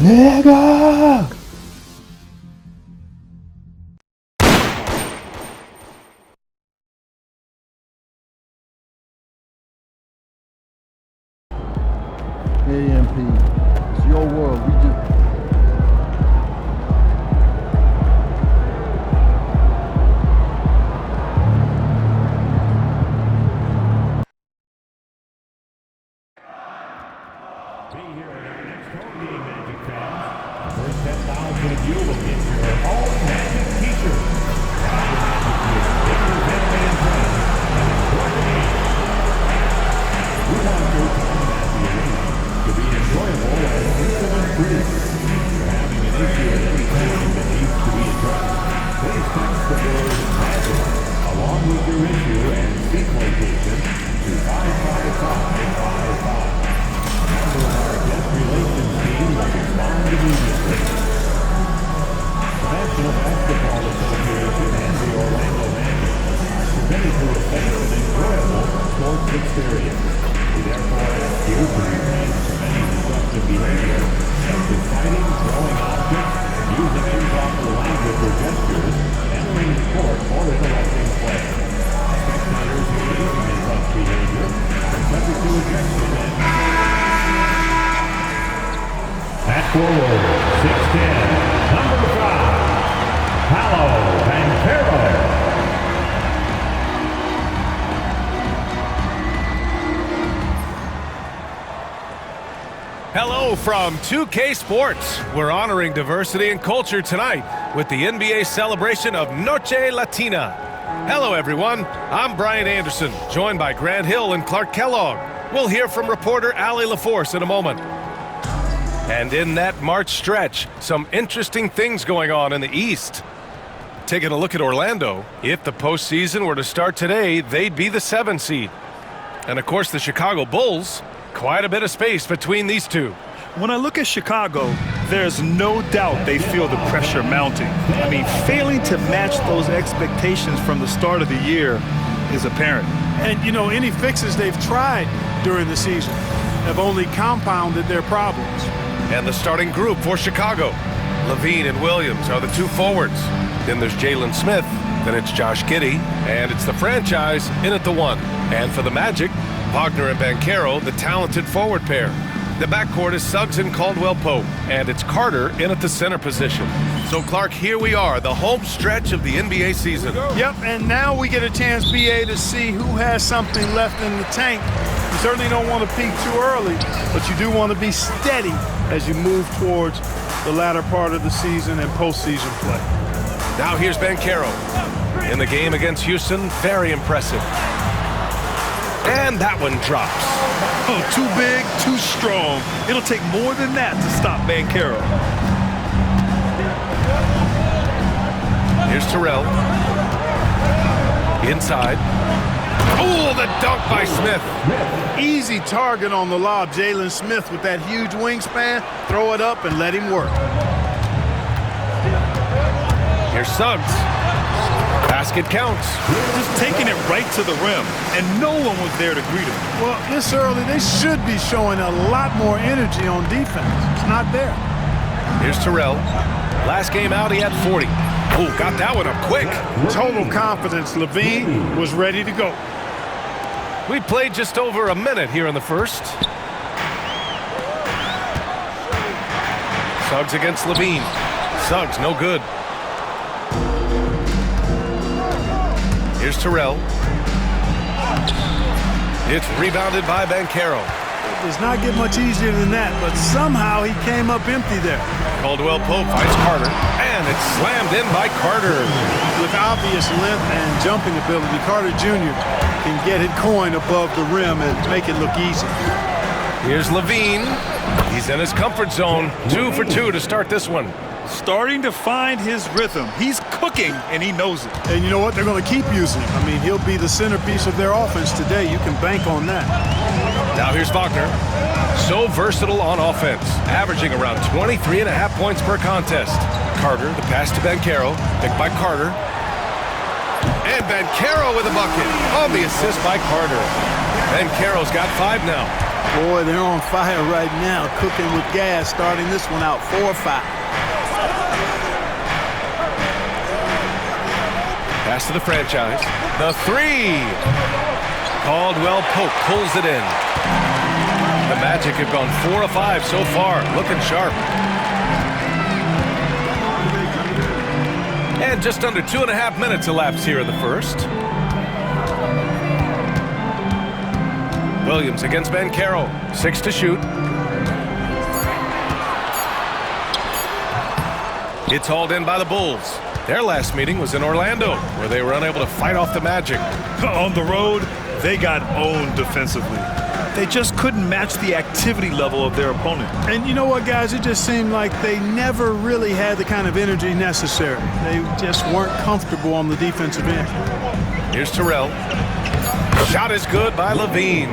Nigga! AMP, it's your world. We just be here at our next home game, Magic fans. The first 10,000 of you will get your own Magic t-shirt. Have the Magic gear, get your family and friends, and enjoy the game. We want your time at the arena to be enjoyable and incident-free. If you're having an issue at any time that needs to be addressed, please text the word Magic along with your issue and seat location to 55555. Our guest relations team will respond immediately. The National Basketball Association and the Orlando Magic are committed to a safe and enjoyable sports experience. We therefore ask you to refrain from any disruptive behavior, such as fighting, throwing objects, using improper language or gestures, entering the court, or interrupting play. Spectators engaging in such behavior are subject to ejection and Fast forward, 6'10", number 5, Paolo Banchero. Hello from 2K Sports. We're honoring diversity and culture tonight with the NBA celebration of Noche Latina. Hello, everyone. I'm Brian Anderson, joined by Grant Hill and Clark Kellogg. We'll hear from reporter Allie LaForce in a moment. And in that March stretch, some interesting things going on in the East. Taking a look at Orlando, if the postseason were to start today, they'd be the 7 seed. And of course, the Chicago Bulls, quite a bit of space between these two. When I look at Chicago, there's no doubt they feel the pressure mounting. I mean, failing to match those expectations from the start of the year is apparent. And, you know, any fixes they've tried during the season have only compounded their problems. And the starting group for Chicago. Levine and Williams are the 2 forwards. Then there's Jalen Smith. Then it's Josh Giddey. And it's the franchise in at the 1. And for the Magic, Wagner and Banchero, the talented forward pair. The backcourt is Suggs and Caldwell-Pope. And it's Carter in at the center position. So, Clark, here we are, the home stretch of the NBA season. Yep, and now we get a chance, BA, to see who has something left in the tank. You certainly don't want to peak too early, but you do want to be steady as you move towards the latter part of the season and postseason play. Now here's Banchero. In the game against Houston, very impressive. And that one drops. Oh, too big, too strong. It'll take more than that to stop Banchero. Here's Terrell. Inside. Oh, the dunk by Smith. Easy target on the lob. Jalen Smith with that huge wingspan. Throw it up and let him work. Here's Suggs. Basket counts. Just taking it right to the rim, and no one was there to greet him. Well, this early, they should be showing a lot more energy on defense. It's not there. Here's Terrell. Last game out, he had 40. Oh, got that one up quick. Total confidence. Levine was ready to go. We played just over a minute here in the first. Suggs against Levine. Suggs, no good. Here's Terrell. It's rebounded by Banchero. It does not get much easier than that, but somehow he came up empty there. Caldwell-Pope finds Carter, and it's slammed in by Carter. With obvious length and jumping ability, Carter Jr. can get it going above the rim and make it look easy. Here's Levine. He's in his comfort zone. 2 for 2 to start this one. Starting to find his rhythm. He's cooking, and he knows it. And you know what? They're going to keep using him. I mean, he'll be the centerpiece of their offense today. You can bank on that. Now here's Wagner. So versatile on offense, averaging around 23.5 points per contest. Carter, the pass to Banchero, picked by Carter. And Banchero with a bucket on the assist by Carter. Banchero's got 5 now. Boy, they're on fire right now, cooking with gas, starting this one out 4-5. Pass to the franchise. The three. Caldwell Pope pulls it in. The Magic have gone 4 of 5 so far, looking sharp. And just under 2.5 minutes elapsed here in the first. Williams against Banchero. 6 to shoot. It's hauled in by the Bulls. Their last meeting was in Orlando, where they were unable to fight off the Magic. On the road, they got owned defensively. They just couldn't match the activity level of their opponent. And you know what, guys? It just seemed like they never really had the kind of energy necessary. They just weren't comfortable on the defensive end. Here's Terrell. Shot is good by Levine.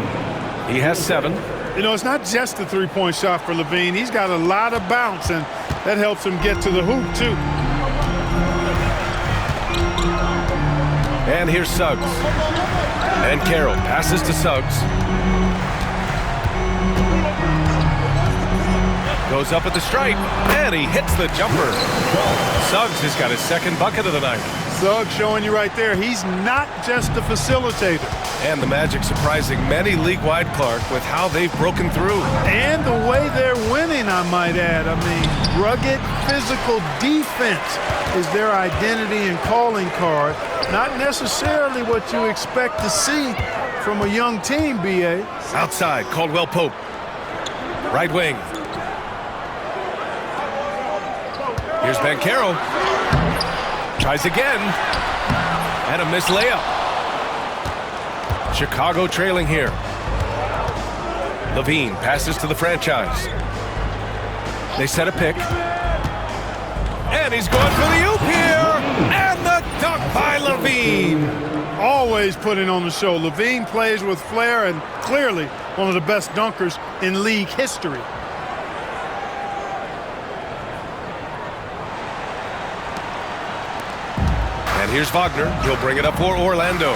He has 7. You know, it's not just a three-point shot for Levine. He's got a lot of bounce, and that helps him get to the hoop, too. And here's Suggs. And Carroll passes to Suggs. Goes up at the stripe, and he hits the jumper. Suggs has got his second bucket of the night. Suggs showing you right there, he's not just a facilitator. And the Magic surprising many league-wide, Clark, with how they've broken through. And the way they're winning, I might add. I mean, rugged physical defense is their identity and calling card. Not necessarily what you expect to see from a young team, B.A. Outside, Caldwell Pope. Right wing. Here's Banchero. Tries again. And a missed layup. Chicago trailing here. Levine passes to the franchise. They set a pick. And he's going for the oop here. And the dunk by Levine. Always putting on the show. Levine plays with flair and clearly one of the best dunkers in league history. And here's Wagner. He'll bring it up for Orlando.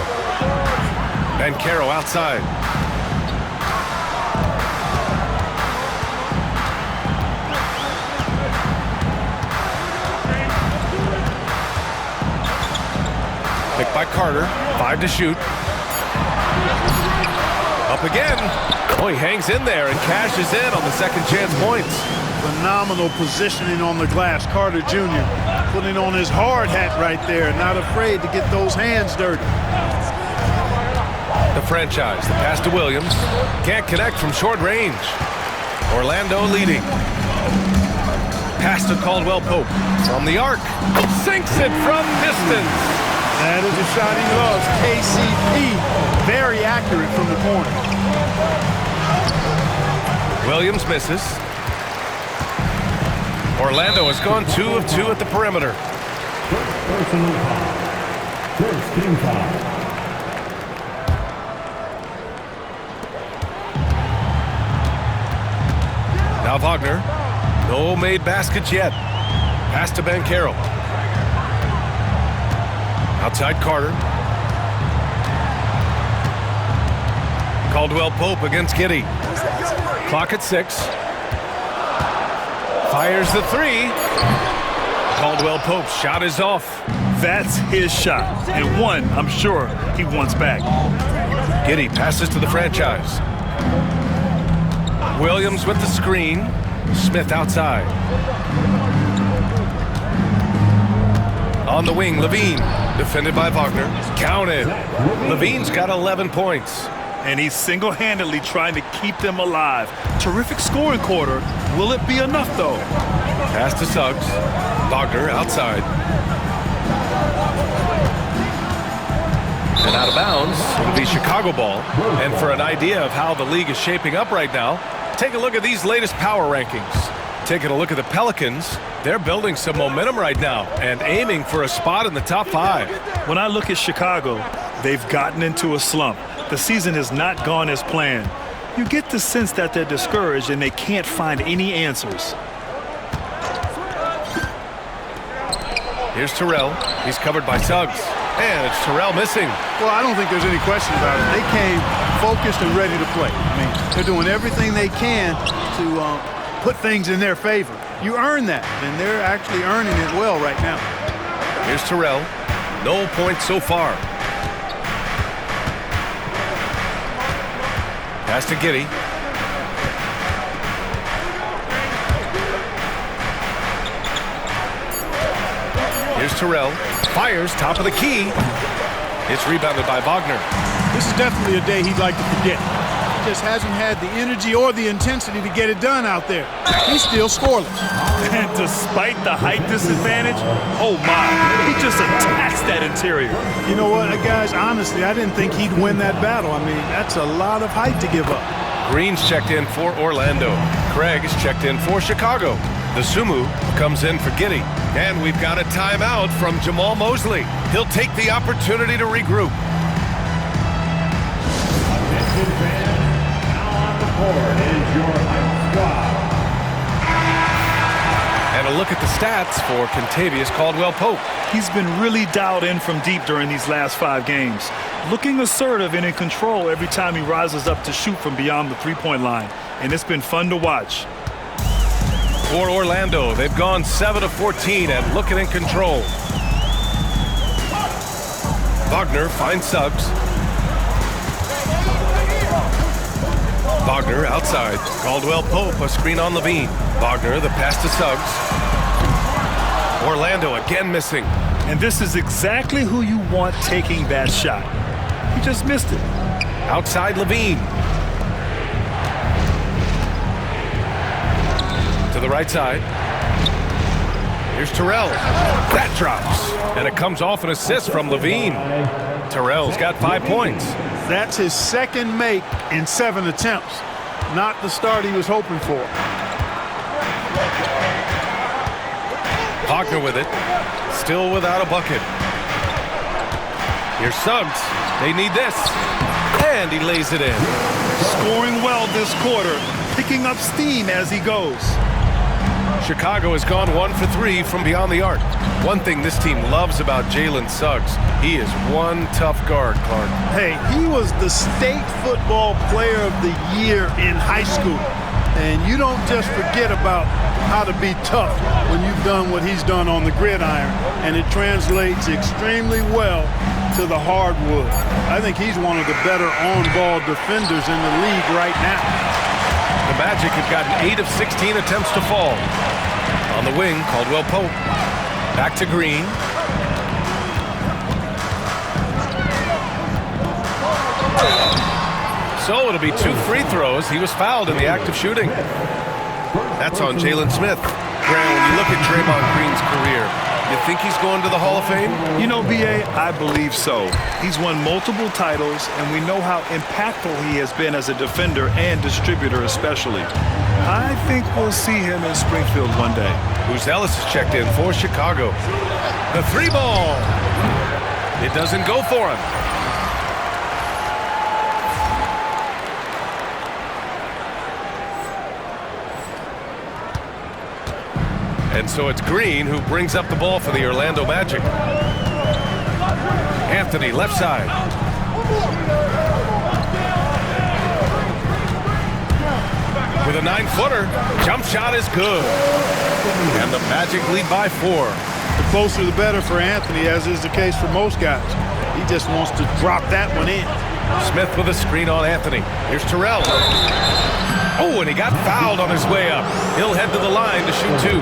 Banchero outside. Picked by Carter. 5 to shoot. Up again. Oh, he hangs in there and cashes in on the second chance points. Phenomenal positioning on the glass. Carter Jr. putting on his hard hat right there. Not afraid to get those hands dirty. The franchise. The pass to Williams. Can't connect from short range. Orlando leading. Pass to Caldwell Pope. From the arc. Sinks it from distance. That is a shot he loves. KCP. Very accurate from the corner. Williams misses. Orlando has gone 2 of 2 at the perimeter. Personal foul. First team foul. Now Wagner. No made baskets yet. Pass to Banchero. Outside Carter. Caldwell Pope against Giddey. Clock at 6. Fires the 3. Caldwell Pope's shot is off. That's his shot, and one I'm sure he wants back. Giddey passes to the franchise. Williams with the screen. Smith outside. On the wing, Levine. Defended by Wagner. Counted. Levine's got 11 points. And he's single-handedly trying to keep them alive. Terrific scoring quarter. Will it be enough, though? Pass to Suggs. Wagner outside. And out of bounds. It'll be Chicago ball. And for an idea of how the league is shaping up right now, take a look at these latest power rankings. Taking a look at the Pelicans, they're building some momentum right now and aiming for a spot in the top 5. When I look at Chicago, they've gotten into a slump. The season has not gone as planned. You get the sense that they're discouraged and they can't find any answers. Here's Terrell. He's covered by Suggs. And it's Terrell missing. Well, I don't think there's any question about it. They came focused and ready to play. I mean, they're doing everything they can to put things in their favor. You earn that, and they're actually earning it well right now. Here's Terrell. No points so far. Pass to Giddy. Here's Terrell. Fires top of the key. It's rebounded by Wagner. This is definitely a day he'd like to forget. He just hasn't had the energy or the intensity to get it done out there. He's still scoreless. And despite the height disadvantage, oh my, he just attacks that interior. You know what, guys, honestly, I didn't think he'd win that battle. I mean, that's a lot of height to give up. Green's checked in for Orlando. Craig is checked in for Chicago. The Sumu comes in for Giddy. And we've got a timeout from Jamal Mosley. He'll take the opportunity to regroup. Attention fans, now on the court is your high squad. And a look at the stats for Kentavious Caldwell-Pope. He's been really dialed in from deep during these last 5 games. Looking assertive and in control every time he rises up to shoot from beyond the three-point line. And it's been fun to watch. For Orlando, they've gone 7 of 14 and looking in control. Wagner finds Suggs. Wagner outside. Caldwell-Pope, a screen on Levine. Wagner, the pass to Suggs. Orlando again missing. And this is exactly who you want taking that shot. He just missed it. Outside Levine. To the right side. Here's Terrell. That drops. And it comes off an assist from Levine. Terrell's got 5 points. That's his second make in 7 attempts. Not the start he was hoping for. Wagner with it. Still without a bucket. Here's Suggs. They need this. And he lays it in. Scoring well this quarter. Picking up steam as he goes. Chicago has gone 1 for 3 from beyond the arc. One thing this team loves about Jalen Suggs, he is one tough guard, Clark. Hey, he was the state football player of the year in high school. And you don't just forget about how to be tough when you've done what he's done on the gridiron. And it translates extremely well to the hardwood. I think he's one of the better on-ball defenders in the league right now. The Magic have gotten 8 of 16 attempts to fall. On the wing, Caldwell-Pope. Back to Green. So it'll be 2 free throws. He was fouled in the act of shooting. That's on Jalen Smith. Grant, when you look at Draymond Green's career, you think he's going to the Hall of Fame? You know, B.A., I believe so. He's won multiple titles, and we know how impactful he has been as a defender and distributor especially. I think we'll see him in Springfield one day. Who's Ellis is checked in for Chicago. The 3 ball. It doesn't go for him. And so it's Green who brings up the ball for the Orlando Magic. Anthony, left side. With a 9-footer, jump shot is good. And the Magic lead by 4. The closer the better for Anthony, as is the case for most guys. He just wants to drop that one in. Smith with a screen on Anthony. Here's Terrell. Oh, and he got fouled on his way up. He'll head to the line to shoot 2.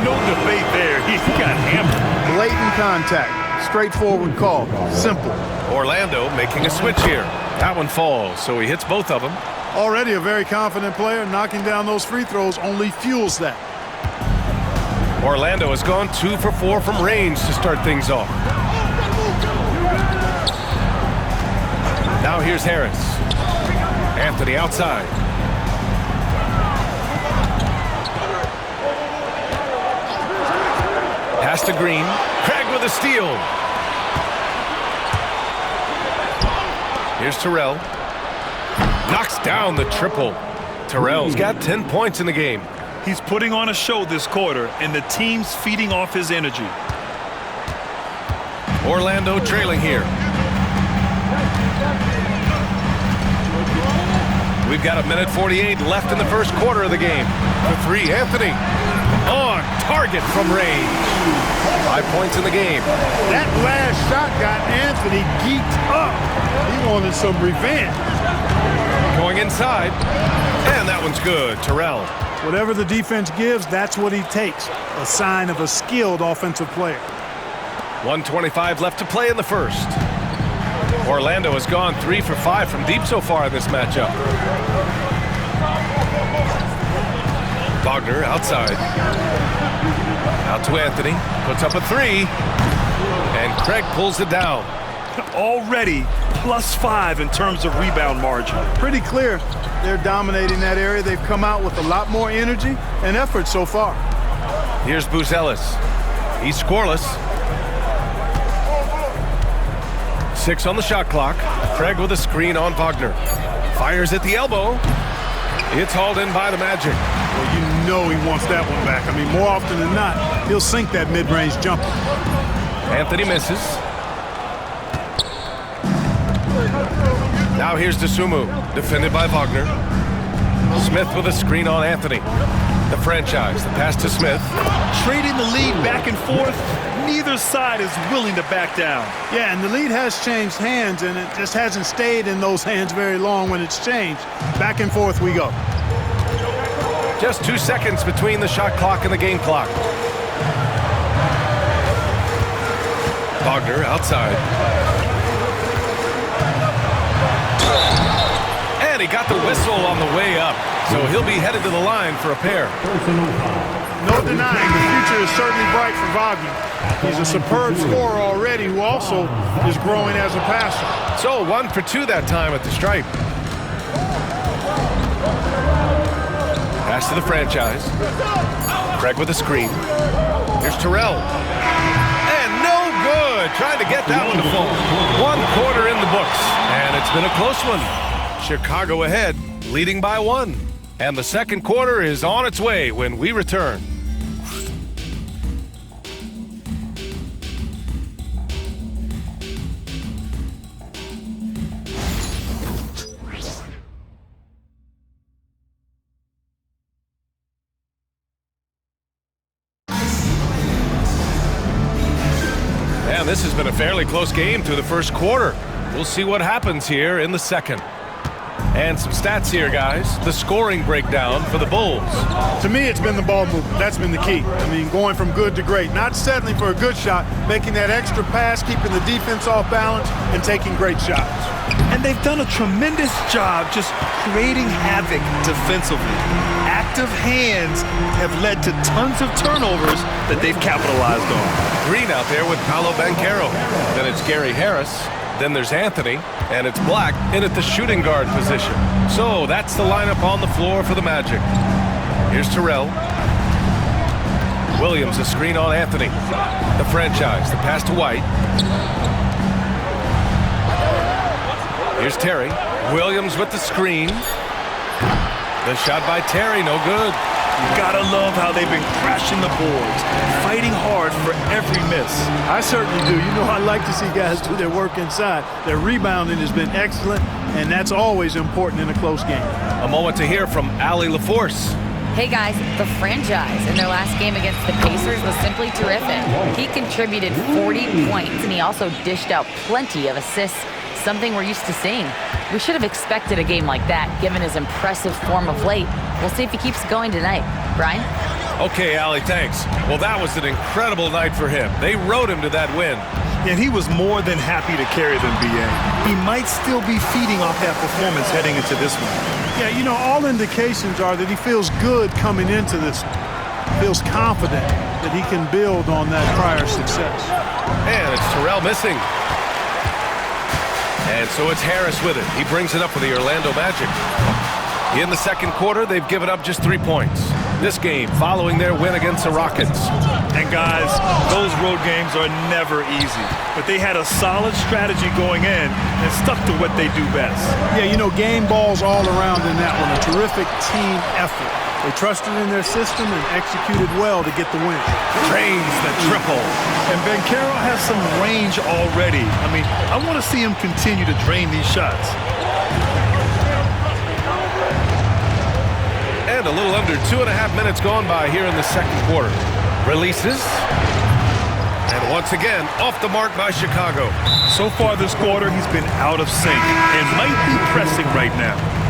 No debate there. He got hammered. Blatant contact. Straightforward call. Simple. Orlando making a switch here. That one falls, so he hits both of them. Already a very confident player. Knocking down those free throws only fuels that. Orlando has gone 2 for 4 from range to start things off. Now here's Harris. Anthony outside. Pass to Green. Craig with a steal. Here's Terrell. Knocks down the triple. Terrell's got 10 points in the game. He's putting on a show this quarter, and the team's feeding off his energy. Orlando trailing here. We've got 1:48 left in the first quarter of the game. For three, Anthony. On target from range. 5 points in the game. That last shot got Anthony geeked up. He wanted some revenge. Going inside. And that one's good. Terrell. Whatever the defense gives, that's what he takes. A sign of a skilled offensive player. 1:25 left to play in the first. Orlando has gone 3 for 5 from deep so far in this matchup. Wagner outside. Out to Anthony. Puts up a three. And Craig pulls it down. Already +5 in terms of rebound margin. Pretty clear they're dominating that area. They've come out with a lot more energy and effort so far. Here's Buzelis. He's scoreless. 6 on the shot clock. Craig with a screen on Wagner. Fires at the elbow. It's hauled in by the Magic. Well, you know he wants that one back. I mean, more often than not, he'll sink that mid-range jumper. Anthony misses. Now here's Dosunmu, defended by Wagner. Smith with a screen on Anthony. The franchise, the pass to Smith. Trading the lead back and forth. Neither side is willing to back down. Yeah, and the lead has changed hands, and it just hasn't stayed in those hands very long when it's changed. Back and forth we go. Just 2 seconds between the shot clock and the game clock. Wagner outside. And he got the whistle on the way up, so he'll be headed to the line for a pair. No denying, the future is certainly bright for Wagner. He's a superb scorer already who also is growing as a passer. So 1 for 2 that time at the stripe. Pass to the franchise. Craig with a screen. Here's Terrell. And no good. Trying to get that one to fall. 1 quarter in the books. And it's been a close one. Chicago ahead, leading by 1. And the second quarter is on its way when we return. And this has been a fairly close game through the first quarter. We'll see what happens here in the second. And some stats here, guys. The scoring breakdown for the Bulls. To me, it's been the ball movement. That's been the key. I mean, going from good to great. Not settling for a good shot, making that extra pass, keeping the defense off balance, and taking great shots. And they've done a tremendous job just creating havoc defensively. Active hands have led to tons of turnovers that they've capitalized on. Green out there with Paolo Banchero. Then it's Gary Harris. Then there's Anthony, and it's Black in at the shooting guard position. So that's the lineup on the floor for the Magic. Here's Terrell. Williams, a screen on Anthony. The franchise, the pass to White. Here's Terry. Williams with the screen. The shot by Terry, no good. You gotta love how they've been crashing the boards, fighting hard for every miss. I certainly do. You know, I like to see guys do their work inside. Their rebounding has been excellent, and that's always important in a close game. A moment to hear from Allie LaForce. Hey guys, the franchise in their last game against the Pacers was simply terrific. He contributed 40 points, and he also dished out plenty of assists, something we're used to seeing. We should have expected a game like that, given his impressive form of late. We'll see if he keeps going tonight. Brian? Okay, Allie, thanks. Well, that was an incredible night for him. They rode him to that win. And he was more than happy to carry them, B.A. He might still be feeding off that performance heading into this one. Yeah, you know, all indications are that he feels good coming into this. Feels confident that he can build on that prior success. And it's Terrell missing. And so it's Harris with it. He brings it up for the Orlando Magic. In the second quarter, they've given up just 3 points. This game following their win against the Rockets. And guys, those road games are never easy. But they had a solid strategy going in and stuck to what they do best. Yeah, you know, game balls all around in that one. A terrific team effort. They trusted in their system and executed well to get the win. Drains the triple. And Banchero has some range already. I mean, I want to see him continue to drain these shots. And a little under 2.5 minutes gone by here in the second quarter. Releases. And once again, off the mark by Chicago. So far this quarter, he's been out of sync and might be pressing right now.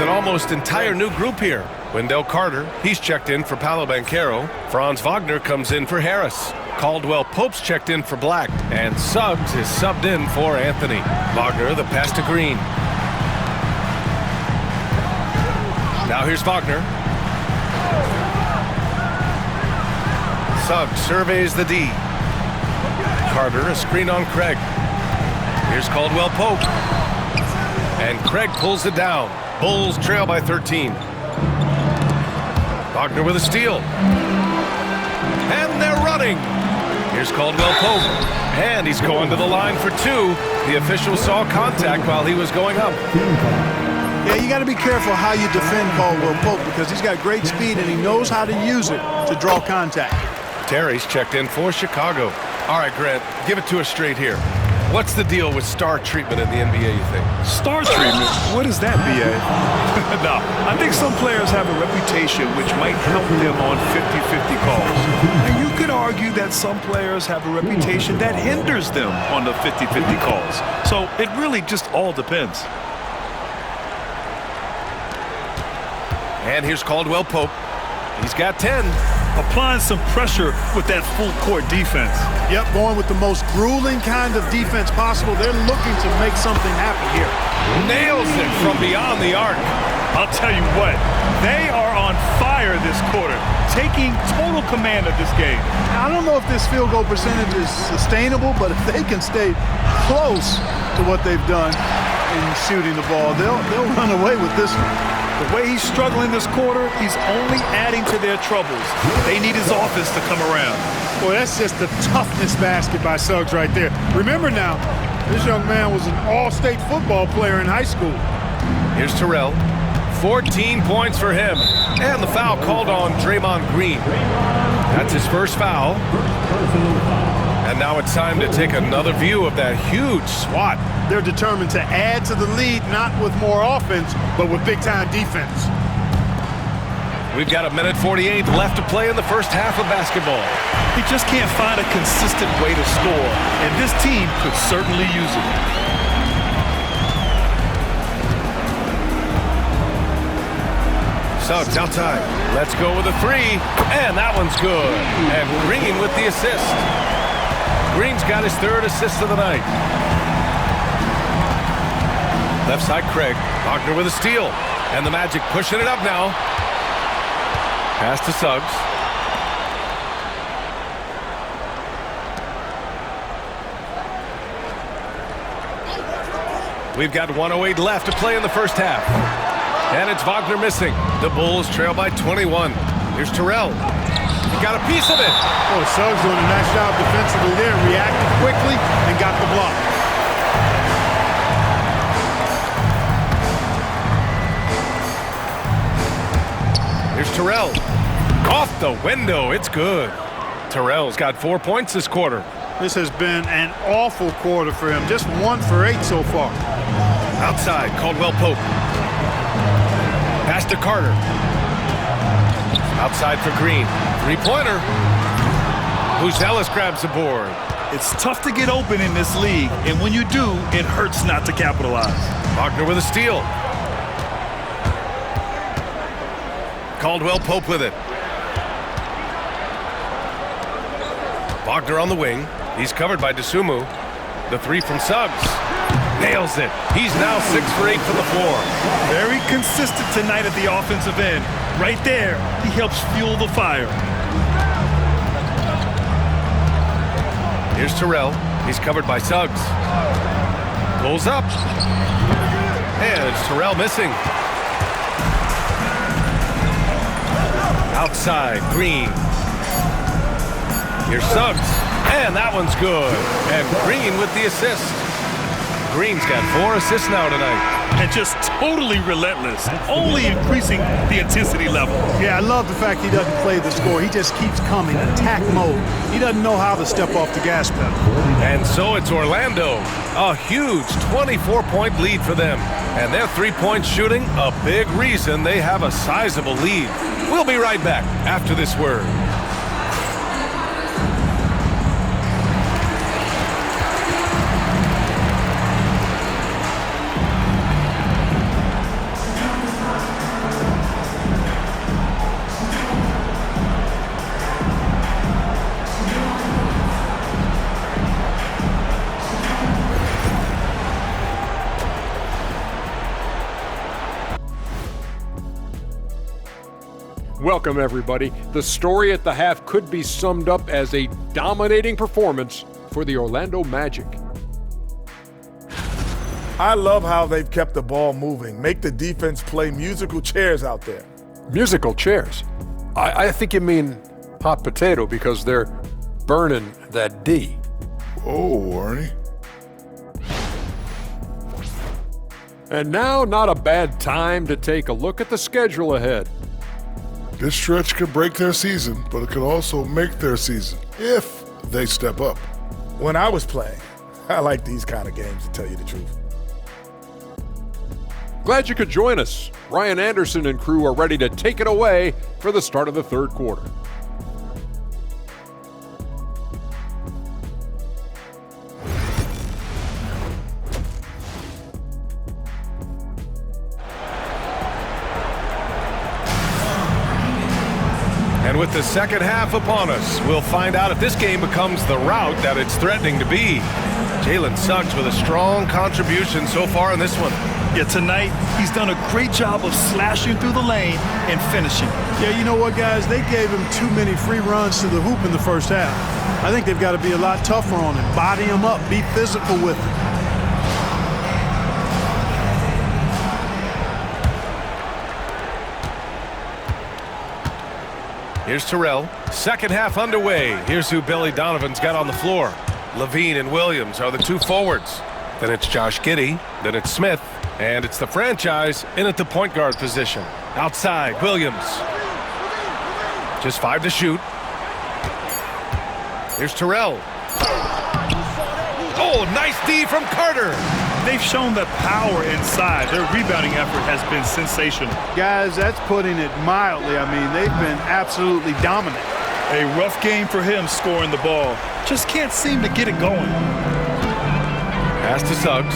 Almost entire new group here. Wendell Carter, he's checked in for Paolo Banchero. Franz Wagner comes in for Harris. Caldwell Pope's checked in for Black. And Suggs is subbed in for Anthony. Wagner, the pass to Green. Now here's Wagner. Suggs surveys the D. Carter, a screen on Craig. Here's Caldwell Pope. And Craig pulls it down. Bulls trail by 13. Wagner with a steal. And they're running. Here's Caldwell Pope. And he's going to the line for two. The official saw contact while he was going up. Yeah, you got to be careful how you defend Caldwell Pope because he's got great speed and he knows how to use it to draw contact. Terry's checked in for Chicago. All right, Grant, give it to us straight here. What's the deal with star treatment in the NBA, you think? Star treatment? What is that, B.A.? No, I think some players have a reputation which might help them on 50-50 calls. And you could argue that some players have a reputation that hinders them on the 50-50 calls. So it really just all depends. And here's Caldwell Pope. He's got 10. Applying some pressure with that full court defense. Yep, going with the most grueling kind of defense possible. They're looking to make something happen here. Nails it from beyond the arc. I'll tell you what, they are on fire this quarter, taking total command of this game. I don't know if this field goal percentage is sustainable, but if they can stay close to what they've done in shooting the ball, they'll run away with this one. The way he's struggling this quarter, he's only adding to their troubles. They need his offense to come around. Boy, that's just the toughness basket by Suggs right there. Remember now, this young man was an all-state football player in high school. Here's Terrell. 14 points for him. And the foul called on Draymond Green. That's his first foul. And now it's time to take another view of that huge swat. They're determined to add to the lead, not with more offense, but with big-time defense. We've got 1:48 left to play in the first half of basketball. He just can't find a consistent way to score, and this team could certainly use it. Suggs outside. Let's go with a three. And that one's good. And Green with the assist. Green's got his third assist of the night. Left side, Craig. Wagner with a steal. And the Magic pushing it up now. Pass to Suggs. We've got 1:08 left to play in the first half. And it's Wagner missing. The Bulls trail by 21. Here's Terrell. He got a piece of it. Oh, Suggs doing a nice job defensively there. Reacted quickly and got the block. Here's Terrell. Off the window. It's good. Terrell's got 4 points this quarter. This has been an awful quarter for him. Just 1 for 8 so far. Outside, Caldwell Pope. Pass to Carter. Outside for Green. Three-pointer. Buzelis grabs the board. It's tough to get open in this league, and when you do, it hurts not to capitalize. Wagner with a steal. Caldwell Pope with it. Wagner on the wing. He's covered by DeSumo. The three from Suggs. Nails it. He's now 6 for 8 from the floor. Very consistent tonight at the offensive end. Right there, he helps fuel the fire. Here's Terrell. He's covered by Suggs. Pulls up. And it's Terrell missing. Outside, Green. Here's Suggs. And that one's good. And Green with the assist. Green's got 4 assists now tonight. And just totally relentless, only increasing the intensity level. Yeah, I love the fact he doesn't play the score. He just keeps coming, attack mode. He doesn't know how to step off the gas pedal. And so it's Orlando. A huge 24-point lead for them. And their three-point shooting, a big reason they have a sizable lead. We'll be right back after this word. Welcome, everybody. The story at the half could be summed up as a dominating performance for the Orlando Magic. I love how they've kept the ball moving. Make the defense play musical chairs out there. Musical chairs? I think you mean hot potato because they're burning that D. Oh, Ernie. And now, not a bad time to take a look at the schedule ahead. This stretch could break their season, but it could also make their season if they step up. When I was playing, I like these kind of games, to tell you the truth. Glad you could join us. Ryan Anderson and crew are ready to take it away for the start of the third quarter. And with the second half upon us, we'll find out if this game becomes the rout that it's threatening to be. Jalen Suggs with a strong contribution so far in this one. Yeah, tonight, he's done a great job of slashing through the lane and finishing. Yeah, you know what, guys? They gave him too many free runs to the hoop in the first half. I think they've got to be a lot tougher on him. Body him up. Be physical with him. Here's Terrell. Second half underway. Here's who Billy Donovan's got on the floor. Levine and Williams are the two forwards. Then it's Josh Giddey. Then it's Smith. And it's the franchise in at the point guard position. Outside, Williams. Just 5 to shoot. Here's Terrell. Oh, nice D from Carter. They've shown that power inside. Their rebounding effort has been sensational. Guys, that's putting it mildly. I mean, they've been absolutely dominant. A rough game for him scoring the ball. Just can't seem to get it going. Pass to Suggs.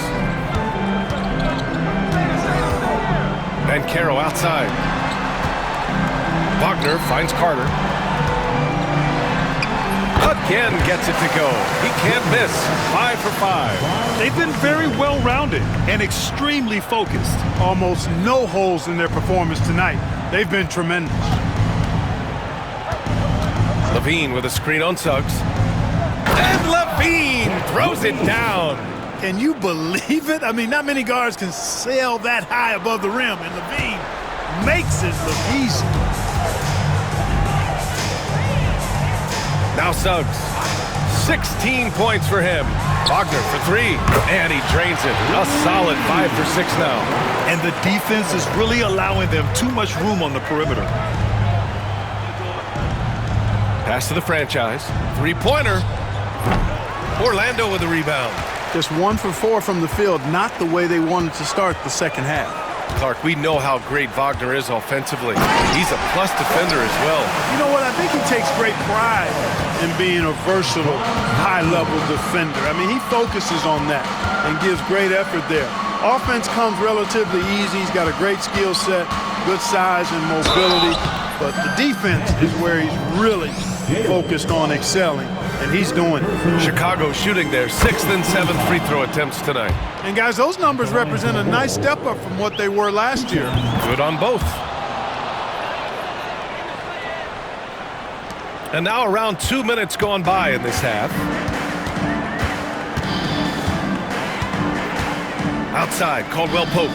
And Caro outside. Wagner finds Carter. Again gets it to go. He can't miss. 5 for 5. They've been very well-rounded and extremely focused. Almost no holes in their performance tonight. They've been tremendous. Levine with a screen on Suggs. And Levine throws it down. Can you believe it? I mean, not many guards can sail that high above the rim, and Levine makes it look easy. Now Suggs. 16 points for him. Wagner for 3. And he drains it. A solid 5 for 6 now. And the defense is really allowing them too much room on the perimeter. Pass to the franchise. Three-pointer. Orlando with the rebound. Just 1 for 4 from the field, not the way they wanted to start the second half. Clark, we know how great Wagner is offensively. He's a plus defender as well. You know what? I think he takes great pride in being a versatile, high-level defender. I mean, he focuses on that and gives great effort there. Offense comes relatively easy. He's got a great skill set, good size and mobility. But the defense is where he's really focused on excelling, and he's doing it. Chicago shooting their 6th and 7th free throw attempts tonight. And, guys, those numbers represent a nice step up from what they were last year. Good on both. And now around 2 minutes gone by in this half. Outside, Caldwell Pope.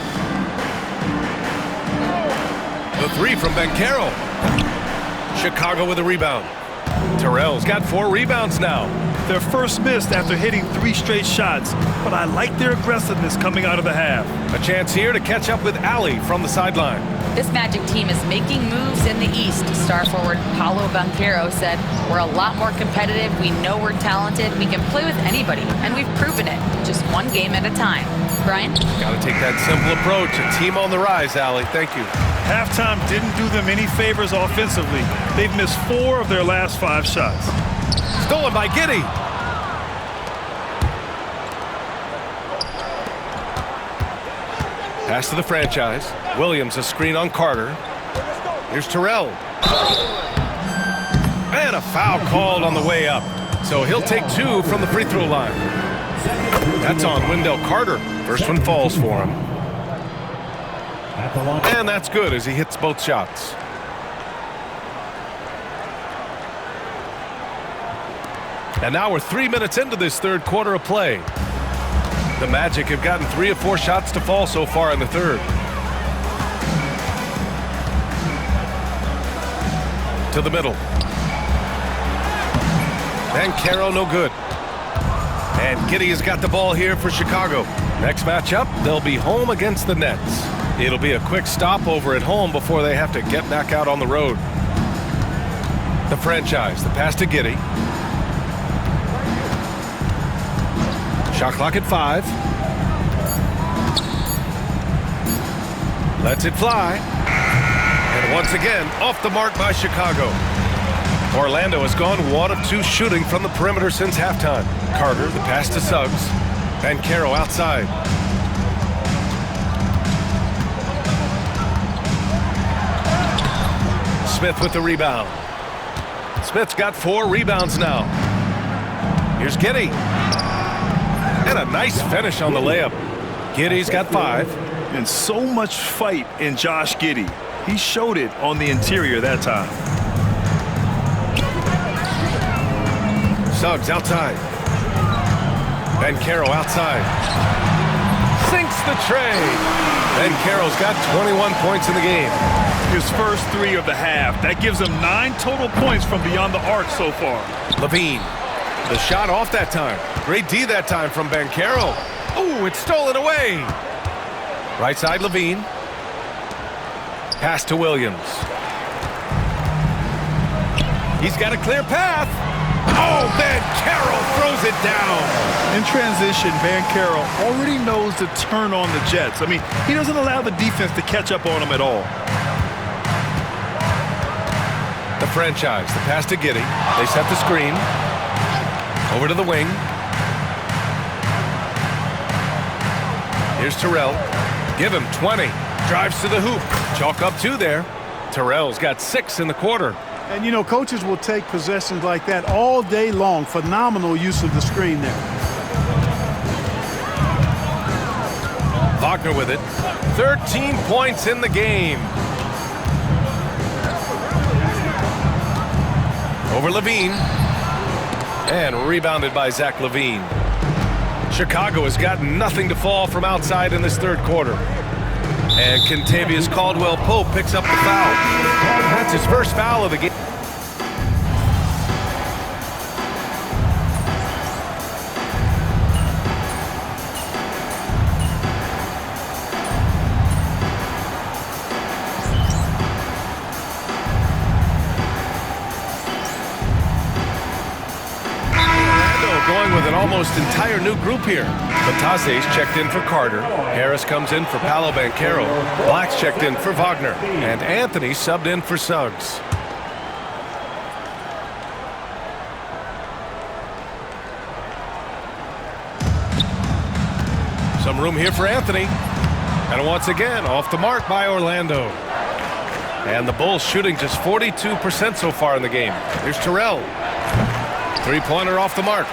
The 3 from Caro. Chicago with a rebound. Terrell's got 4 rebounds now. Their first missed after hitting 3 straight shots, but I like their aggressiveness coming out of the half. A chance here to catch up with Ali from the sideline. This Magic team is making moves in the East. Star forward Paolo Banchero said, "We're a lot more competitive. We know we're talented. We can play with anybody, and we've proven it. Just one game at a time." Brian? Got to take that simple approach. A team on the rise, Ali. Thank you. Halftime didn't do them any favors offensively. They've missed 4 of their last 5 shots. Stolen by Giddey. Pass to the franchise. Williams a screen on Carter. Here's Terrell. And a foul called on the way up. So he'll take 2 from the free throw line. That's on Wendell Carter. First one falls for him. And that's good as he hits both shots. And now we're 3 minutes into this third quarter of play. The Magic have gotten 3 of 4 shots to fall so far in the third. To the middle. Banchero no good. And Giddey has got the ball here for Chicago. Next matchup, they'll be home against the Nets. It'll be a quick stopover at home before they have to get back out on the road. The franchise, the pass to Giddey. Shot clock at 5. Lets it fly. And once again, off the mark by Chicago. Orlando has gone 1 of 2 shooting from the perimeter since halftime. Carter, the pass to Suggs. Banchero outside. Smith with the rebound. Smith's got 4 rebounds now. Here's Giddey. And a nice finish on the layup. Giddey's got 5. And so much fight in Josh Giddey. He showed it on the interior that time. Suggs outside. Banchero outside. Sinks the tray. Banchero's got 21 points in the game. His first 3 of the half. That gives him 9 total points from beyond the arc so far. Levine. The shot off that time. Great D that time from Banchero. Oh, it's stolen away. Right side, Levine. Pass to Williams. He's got a clear path. Oh, Banchero throws it down. In transition, Banchero already knows to turn on the Jets. I mean, he doesn't allow the defense to catch up on him at all. The franchise, the pass to Giddey. They set the screen. Over to the wing. Here's Terrell. Give him 20. Drives to the hoop. Chalk up 2 there. Terrell's got 6 in the quarter. And, you know, coaches will take possessions like that all day long. Phenomenal use of the screen there. Wagner with it. 13 points in the game. Over Levine. And rebounded by Zach LaVine. Chicago has got nothing to fall from outside in this third quarter. And Kentavious Caldwell-Pope picks up the foul. That's his first foul of the game. Going with an almost entire new group here. Batase's checked in for Carter. Harris comes in for Paolo Banchero. Black's checked in for Wagner. And Anthony subbed in for Suggs. Some room here for Anthony. And once again, off the mark by Orlando. And the Bulls shooting just 42% so far in the game. Here's Terrell. 3-pointer off the mark.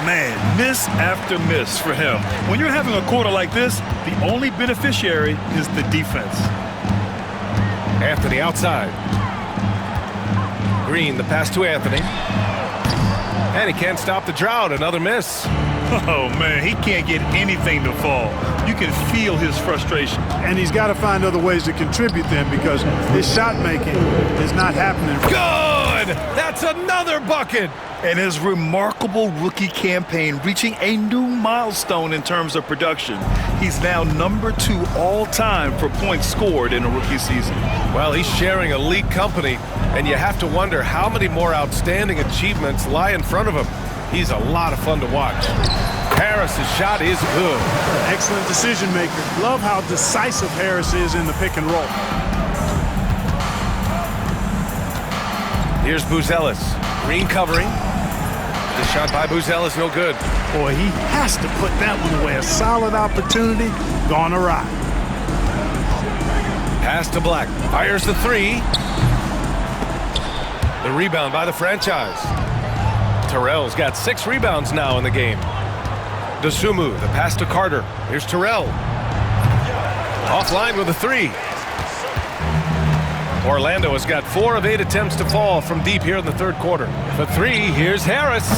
Man, miss after miss for him. When you're having a quarter like this, the only beneficiary is the defense. Anthony outside. Green, the pass to Anthony. And he can't stop the drought. Another miss. Oh, man, he can't get anything to fall. You can feel his frustration. And he's got to find other ways to contribute then because his shot making is not happening. Good! That's another bucket! And his remarkable rookie campaign reaching a new milestone in terms of production. He's now #2 all-time for points scored in a rookie season. Well, he's sharing elite company, and you have to wonder how many more outstanding achievements lie in front of him. He's a lot of fun to watch. Harris's shot is good. Excellent decision maker. Love how decisive Harris is in the pick and roll. Here's Buzelis. Green covering. The shot by Buzelis, no good. Boy, he has to put that one away. A solid opportunity gone awry. Pass to Black. Fires the three. The rebound by the franchise. Terrell's got 6 rebounds now in the game. Dosunmu, the pass to Carter. Here's Terrell. Offline with a three. Orlando has got 4 of 8 attempts to fall from deep here in the third quarter. For 3, here's Harris.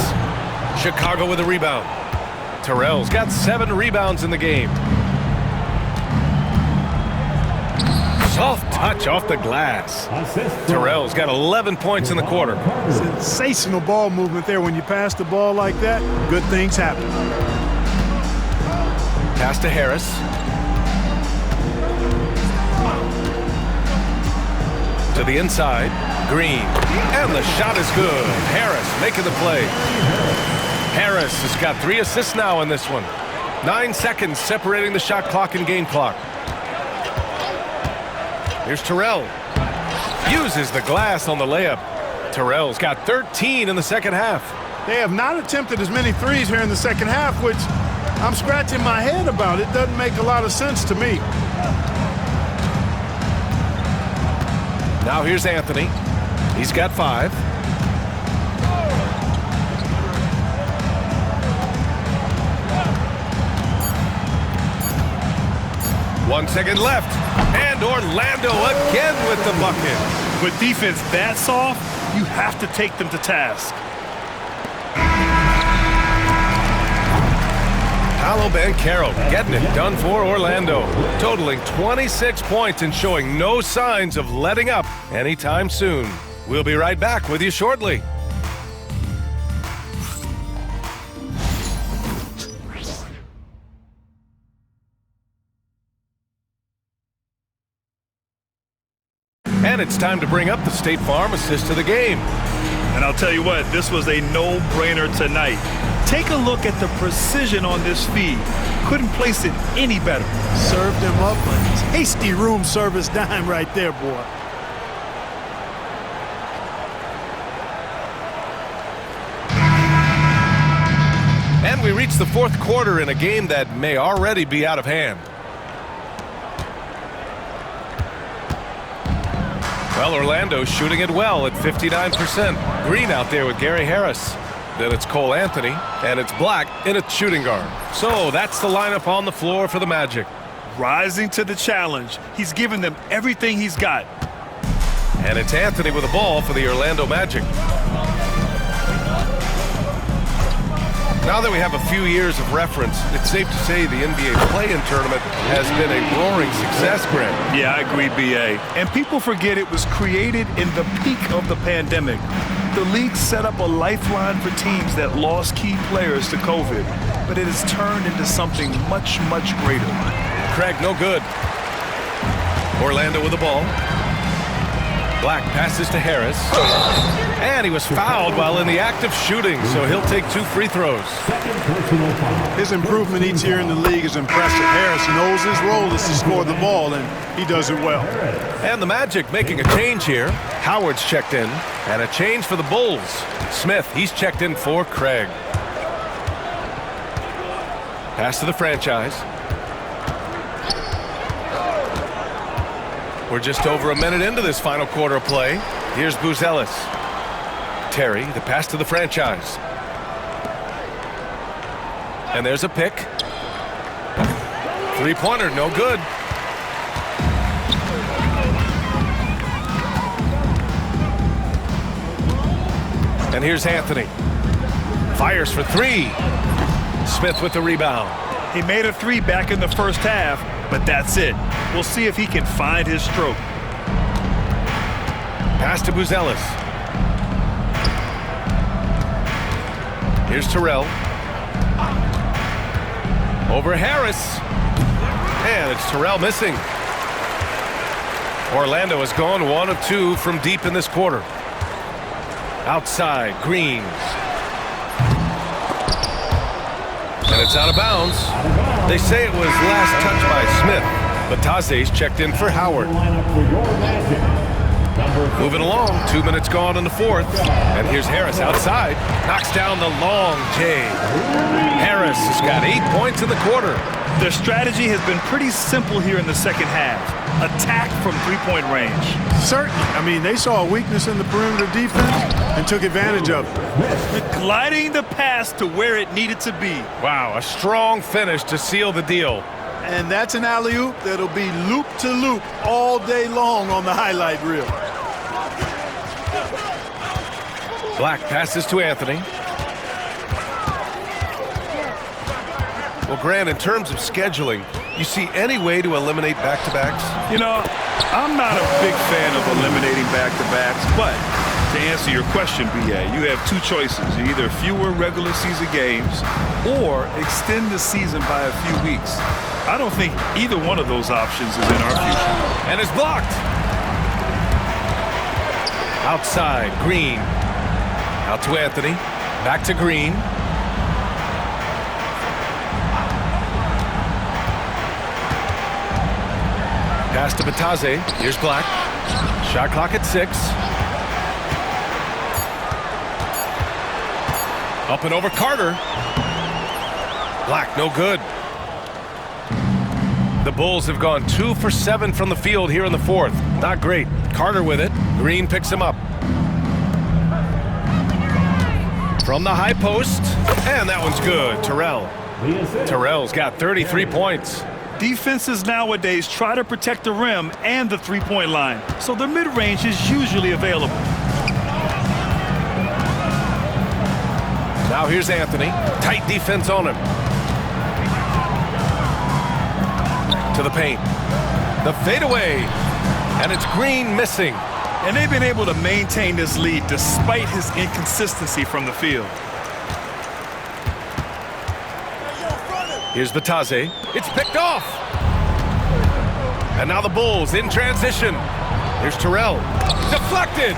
Chicago with a rebound. Terrell's got 7 rebounds in the game. Soft touch off the glass. Terrell's got 11 points in the quarter. Sensational ball movement there. When you pass the ball like that, good things happen. Pass to Harris. To the inside. Green. And the shot is good. Harris making the play. Harris has got 3 assists now in this one. 9 seconds separating the shot clock and game clock. Here's Terrell. Uses the glass on the layup. Terrell's got 13 in the second half. They have not attempted as many threes here in the second half, which I'm scratching my head about. It doesn't make a lot of sense to me. Now here's Anthony. He's got 5. One second left. And Orlando again with the bucket. With defense that soft, you have to take them to task. Paolo Banchero getting it done for Orlando, totaling 26 points and showing no signs of letting up anytime soon. We'll be right back with you shortly. And it's time to bring up the State Farm assist to the game. And I'll tell you what, this was a no-brainer tonight. Take a look at the precision on this feed. Couldn't place it any better. Served him up a tasty room service dime right there, boy. And we reach the fourth quarter in a game that may already be out of hand. Well, Orlando's shooting it well at 59%. Green out there with Gary Harris. Then it's Cole Anthony, and it's Black in its shooting guard. So that's the lineup on the floor for the Magic. Rising to the challenge. He's given them everything he's got. And it's Anthony with the ball for the Orlando Magic. Now that we have a few years of reference, it's safe to say the NBA play-in tournament has been a roaring success, Greg. Yeah, I agree, B.A. And people forget it was created in the peak of the pandemic. The league set up a lifeline for teams that lost key players to COVID, but it has turned into something much, much greater. Craig, no good. Orlando with the ball. Black passes to Harris. And he was fouled while in the act of shooting, so he'll take 2 free throws. His improvement each year in the league is impressive. Harris knows his role is to score the ball, and he does it well. And the Magic making a change here. Howard's checked in, and a change for the Bulls. Smith, he's checked in for Craig. Pass to the franchise. We're just over a minute into this final quarter of play. Here's Buzelis. Terry, the pass to the franchise. And there's a pick. Three-pointer, no good. And here's Anthony. Fires for 3. Smith with the rebound. He made a three back in the first half, but that's it. We'll see if he can find his stroke. Pass to Buzelis. Here's Terrell. Over Harris. And it's Terrell missing. Orlando has gone 1 of 2 from deep in this quarter. Outside, Green. And it's out of bounds. They say it was last touched by Smith, but Taze's checked in for Howard. Moving along, 2 minutes gone in the fourth. And here's Harris outside. Knocks down the long J. Harris has got 8 points in the quarter. Their strategy has been pretty simple here in the second half. Attack from three-point range. Certainly. I mean, they saw a weakness in the perimeter defense and took advantage of it. Gliding the pass to where it needed to be. Wow, a strong finish to seal the deal. And that's an alley-oop that'll be loop-to-loop all day long on the highlight reel. Black passes to Anthony. Well, Grant, in terms of scheduling, you see any way to eliminate back-to-backs? You know, I'm not a big fan of eliminating back-to-backs, but to answer your question, B.A., you have two choices. Either fewer regular season games or extend the season by a few weeks. I don't think either one of those options is in our future. And it's blocked. Outside, Green. Out to Anthony. Back to Green. Pass to Bataze. Here's Black. Shot clock at 6. Up and over Carter. Black, no good. The Bulls have gone 2 for 7 from the field here in the fourth. Not great. Carter with it. Green picks him up. From the high post. And that one's good. Terrell. Terrell's got 33 points. Defenses nowadays try to protect the rim and the three-point line, so the mid-range is usually available. Now here's Anthony. Tight defense on him. To the paint. The fadeaway. And it's Green missing. And they've been able to maintain this lead despite his inconsistency from the field. Here's Bataze. It's picked off. And now the Bulls in transition. Here's Terrell. Deflected.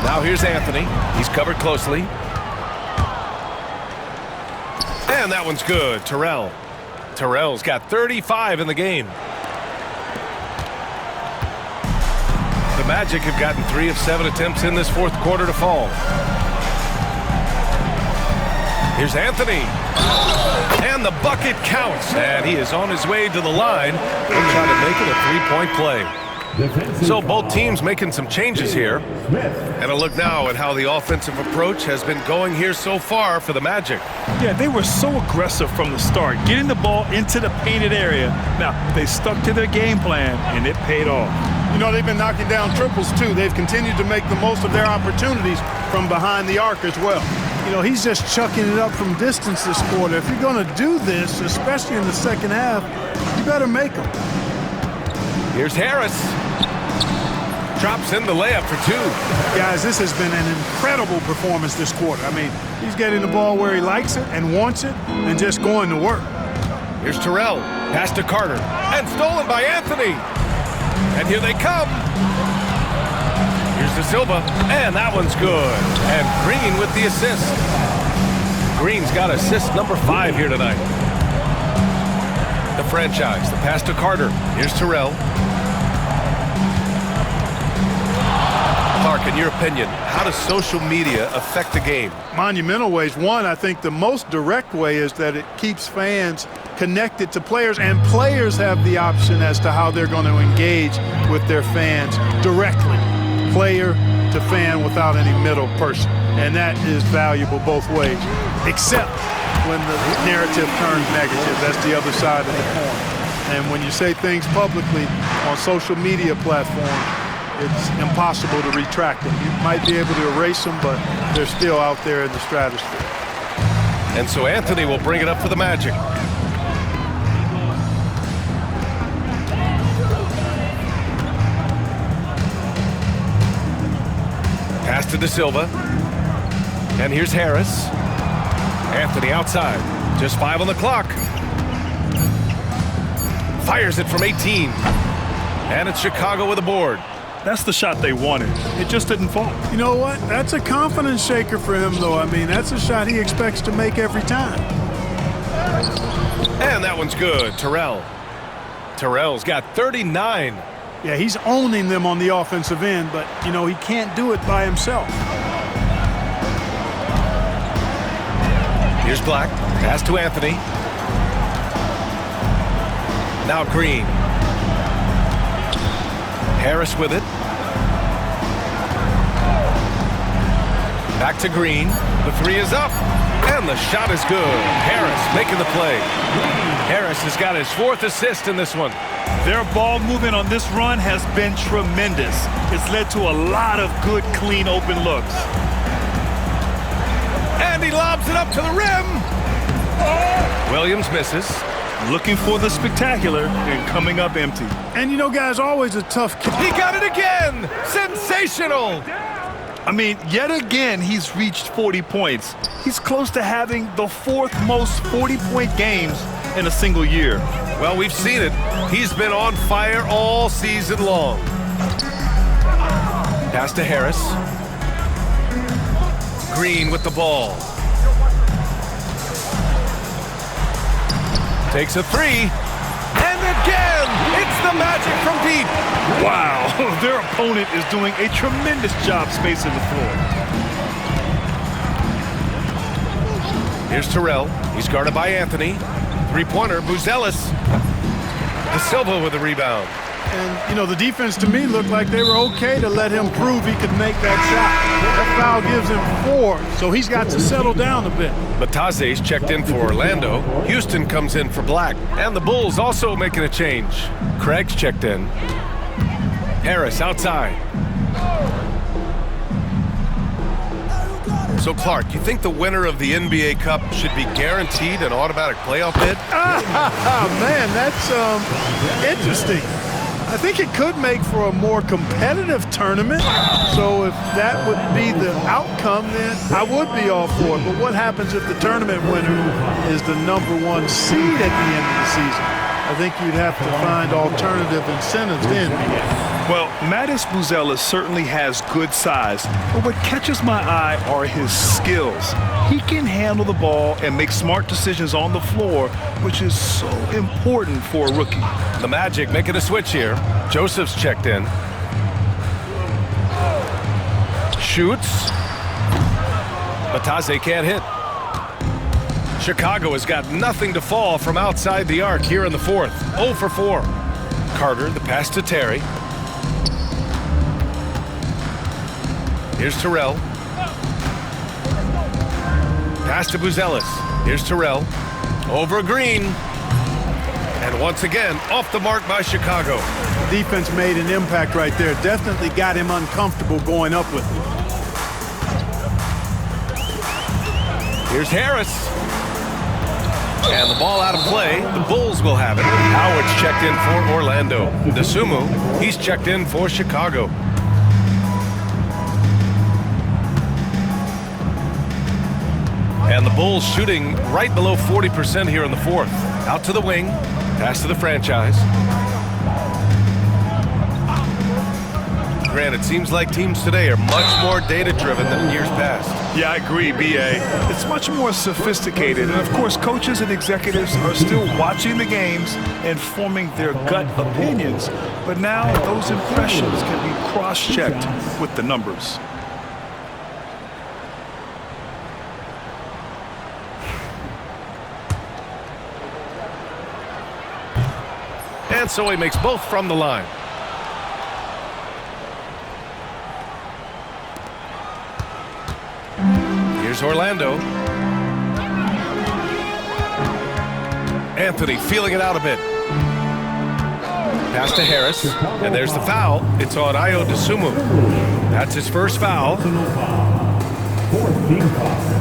Now here's Anthony. He's covered closely. And that one's good. Terrell. Terrell's got 35 in the game. The Magic have gotten 3 of 7 attempts in this fourth quarter to fall. Here's Anthony. And the bucket counts. And he is on his way to the line. They're trying to make it a three-point play. So both teams making some changes here. And a look now at how the offensive approach has been going here so far for the Magic. Yeah, they were so aggressive from the start, getting the ball into the painted area. Now, they stuck to their game plan, and it paid off. You know, they've been knocking down triples, too. They've continued to make the most of their opportunities from behind the arc as well. You know, he's just chucking it up from distance this quarter. If you're going to do this, especially in the second half, you better make them. Here's Harris. Drops in the layup for 2. Guys, this has been an incredible performance this quarter. I mean, he's getting the ball where he likes it and wants it and just going to work. Here's Terrell. Pass to Carter. And stolen by Anthony. And here they come. Here's De Silva. And that one's good. And Green with the assist. Green's got assist number 5 here tonight. The franchise. The pass to Carter. Here's Terrell. Clark, in your opinion, how does social media affect the game? Monumental ways. One, I think the most direct way is that it keeps fans connected to players, and players have the option as to how they're going to engage with their fans directly, player to fan, without any middle person. And that is valuable both ways, except when the narrative turns negative. That's the other side of the coin. And when you say things publicly on social media platforms, it's impossible to retract them. You might be able to erase them, but they're still out there in the stratosphere. And so Anthony will bring it up for the Magic. Pass to De Silva. And here's Harris. Anthony outside. Just 5 on the clock. Fires it from 18. And it's Chicago with a board. That's the shot they wanted. It just didn't fall. You know what? That's a confidence shaker for him, though. I mean, that's a shot he expects to make every time. And that one's good. Terrell's got 39. Yeah, he's owning them on the offensive end, but, you know, he can't do it by himself. Here's Black. Pass to Anthony. Now Green. Harris with it. Back to Green. The three is up. And the shot is good. Harris making the play. Harris has got his 4th assist in this one. Their ball movement on this run has been tremendous. It's led to a lot of good, clean, open looks. And he lobs it up to the rim. Williams misses. Looking for the spectacular and coming up empty. And, you know, guys, always a tough kick. He got it again. Sensational. I mean, yet again, he's reached 40 points. He's close to having the 4th most 40-point games in a single year. Well, we've seen it. He's been on fire all season long. Pass to Harris. Green with the ball. Takes a 3. And again, it's the Magic from deep. Wow, their opponent is doing a tremendous job spacing the floor. Here's Terrell. He's guarded by Anthony. 3-pointer, Buzelis. De Silva with the rebound. And, you know, the defense to me looked like they were okay to let him prove he could make that shot. That foul gives him 4, so he's got to settle down a bit. Bataze's checked in for Orlando. Houston comes in for Black. And the Bulls also making a change. Craig's checked in. Harris outside. So, Clark, you think the winner of the NBA Cup should be guaranteed an automatic playoff bid? Man, that's interesting. I think it could make for a more competitive tournament. So if that would be the outcome, then I would be all for it. But what happens if the tournament winner is the #1 seed at the end of the season? I think you'd have to find alternative incentives then. Well, Mattis Buzelis certainly has good size, but what catches my eye are his skills. He can handle the ball and make smart decisions on the floor, which is so important for a rookie. The Magic making a switch here. Joseph's checked in. Shoots. Bataze can't hit. Chicago has got nothing to fall from outside the arc here in the 4th. 0 for 4. Carter, the pass to Terry. Here's Terrell. Pass to Buzelis. Here's Terrell. Over Green. And once again, off the mark by Chicago. Defense made an impact right there. Definitely got him uncomfortable going up with it. Here's Harris. And the ball out of play. The Bulls will have it. Howard's checked in for Orlando. Desumu, he's checked in for Chicago. And the Bulls shooting right below 40% here in the 4th. Out to the wing. Pass to the franchise. Grant, it seems like teams today are much more data-driven than years past. Yeah, I agree, B.A. It's much more sophisticated. And, of course, coaches and executives are still watching the games and forming their gut opinions. But now those impressions can be cross-checked with the numbers. And so he makes both from the line. Here's Orlando. Anthony feeling it out a bit. Pass to Harris, and there's the foul. It's on Ayo Dosunmu. That's his first foul. Personal foul. Fourth team foul.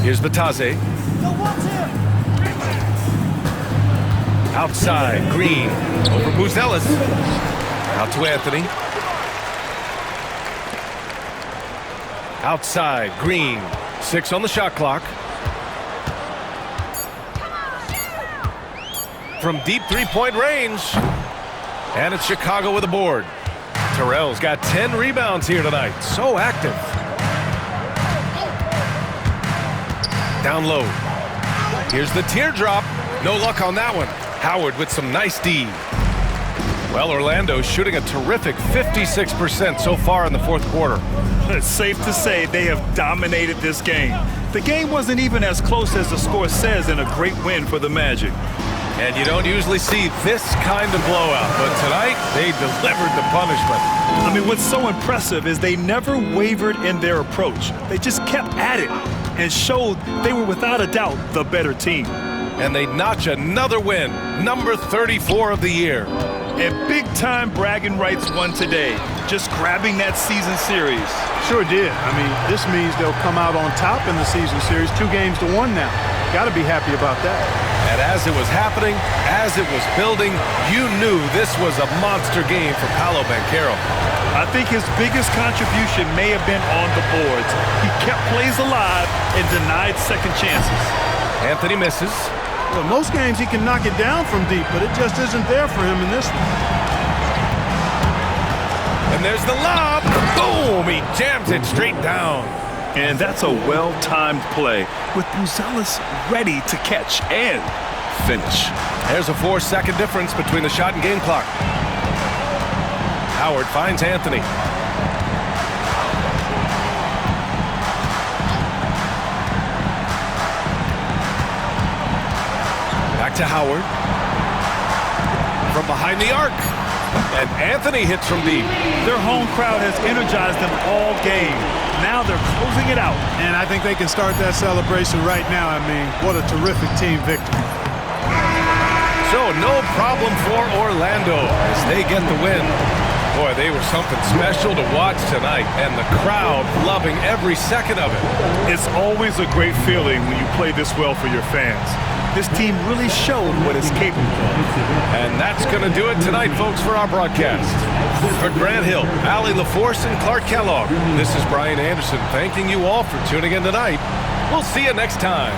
Here's Batase. Outside, Green. Over Buzelis. Out to Anthony. Outside, Green. 6 on the shot clock. From deep three-point range. And it's Chicago with a board. Terrell's got 10 rebounds here tonight. So active. Down low. Here's the teardrop. No luck on that one. Howard with some nice D. Well, Orlando's shooting a terrific 56% so far in the fourth quarter. It's safe to say they have dominated this game. The game wasn't even as close as the score says in a great win for the Magic. And you don't usually see this kind of blowout, but tonight they delivered the punishment. I mean, what's so impressive is they never wavered in their approach. They just kept at it and showed they were without a doubt the better team. And they notch another win, number 34 of the year. And big-time bragging rights won today, just grabbing that season series. Sure did. I mean, this means they'll come out on top in the season series, 2 games to 1 now. Got to be happy about that. And as it was happening, as it was building, you knew this was a monster game for Paolo Banchero. I think his biggest contribution may have been on the boards. He kept plays alive and denied second chances. Anthony misses. Well, most games he can knock it down from deep, but it just isn't there for him in this one. And there's the lob. Boom! He jams it straight down. And that's a well-timed play with Buzelis ready to catch and finish. There's a 4-second difference between the shot and game clock. Howard finds Anthony. Back to Howard. From behind the arc. And Anthony hits from deep. Their home crowd has energized them all game. Now they're closing it out. And I think they can start that celebration right now. I mean, what a terrific team victory. So no problem for Orlando as they get the win. Boy, they were something special to watch tonight, and the crowd loving every second of it. It's always a great feeling when you play this well for your fans. This team really showed what it's capable of. And that's going to do it tonight, folks, for our broadcast. For Grant Hill, Allie LaForce, and Clark Kellogg, this is Brian Anderson thanking you all for tuning in tonight. We'll see you next time.